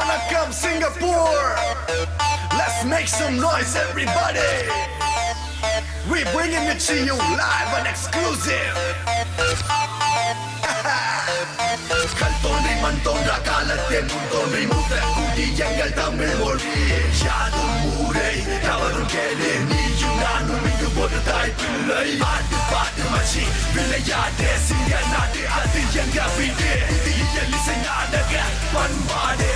Welcome Singapore. Let's make some noise, everybody. We bringing it to you live and exclusive. கல் தோன்றி மண் தோன்றா காலத்தே முன் தோன்றி மூத்த கூடி எங்கள் தமிழ் மொழி யாரும் ஊரை எவரும் கேளு நீயும் நானும் இங்கு ஒரு தாய் பிள்ளை ஆட்டு பாட்டு மச்சி விளையாட்டு சிங்க நாட்டு அது எங்க வீடு இது இயல் இசை நாடக பண்பாடு